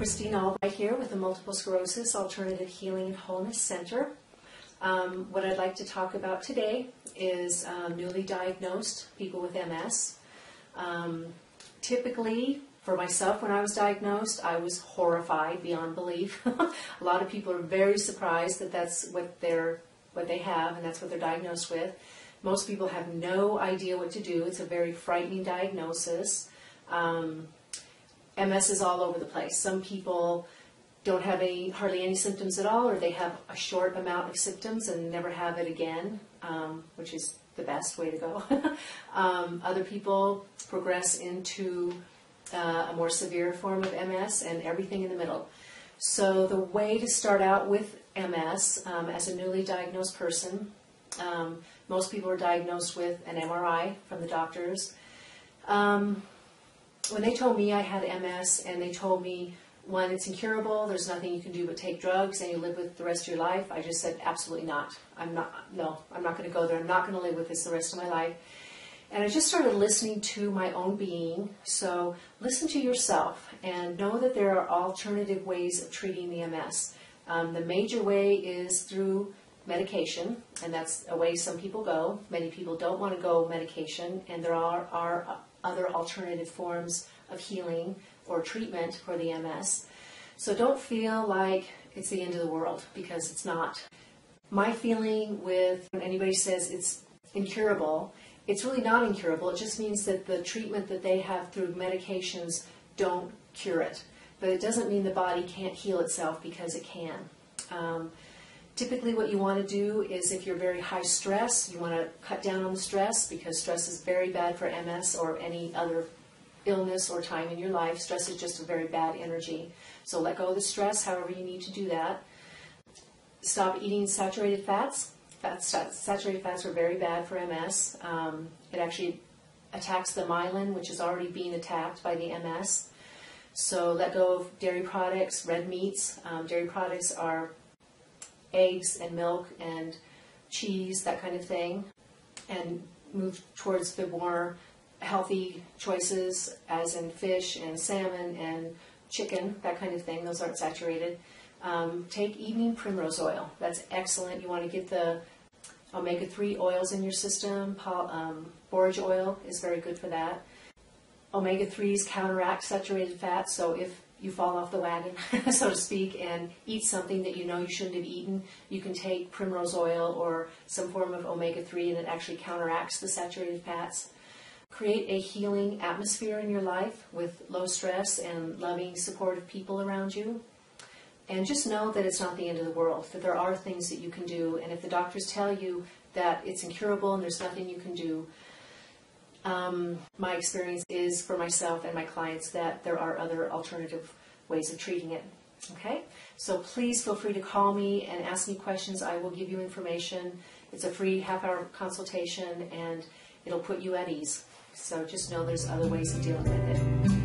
Christine Albright here with the Multiple Sclerosis Alternative Healing and Wholeness Center. What I'd like to talk about today is newly diagnosed people with MS. Typically, for myself, when I was diagnosed, I was horrified beyond belief. A lot of people are very surprised that that's what they have and that's what they're diagnosed with. Most people have no idea what to do. It's a very frightening diagnosis. MS is all over the place. Some people don't have hardly any symptoms at all, or they have a short amount of symptoms and never have it again, which is the best way to go. Other people progress into a more severe form of MS and everything in the middle. So the way to start out with MS as a newly diagnosed person, most people are diagnosed with an MRI from the doctors. When they told me I had MS and they told me, one, it's incurable, there's nothing you can do but take drugs and you live with it the rest of your life, I just said, absolutely not. I'm not going to go there. I'm not going to live with this the rest of my life. And I just started listening to my own being. So listen to yourself and know that there are alternative ways of treating the MS. The major way is through medication, and that's a way some people go. Many people don't want to go medication, and there are other alternative forms of healing or treatment for the MS. So don't feel like it's the end of the world, because it's not. My feeling with when anybody says it's incurable, it's really not incurable. It just means that the treatment that they have through medications don't cure it. But it doesn't mean the body can't heal itself, because it can. Typically what you want to do is, if you're very high stress, you want to cut down on the stress, because stress is very bad for MS or any other illness or time in your life. Stress is just a very bad energy. So let go of the stress however you need to do that. Stop eating saturated fats. Saturated fats are very bad for MS. It actually attacks the myelin, which is already being attacked by the MS. So let go of dairy products, red meats. Dairy products are eggs and milk and cheese, that kind of thing, and move towards the more healthy choices, as in fish and salmon and chicken, that kind of thing. Those aren't saturated. Take evening primrose oil. That's excellent. You want to get the omega-3 oils in your system. Borage oil is very good for that. Omega-3s counteract saturated fats, so if you fall off the wagon, so to speak, and eat something that you know you shouldn't have eaten, you can take primrose oil or some form of omega-3, and it actually counteracts the saturated fats. Create a healing atmosphere in your life with low stress and loving, supportive people around you. And just know that it's not the end of the world, that there are things that you can do, and if the doctors tell you that it's incurable and there's nothing you can do, my experience is, for myself and my clients, that there are other alternative ways of treating it. Okay? So please feel free to call me and ask me questions. I will give you information. It's a free half-hour consultation, and it'll put you at ease. So just know there's other ways of dealing with it.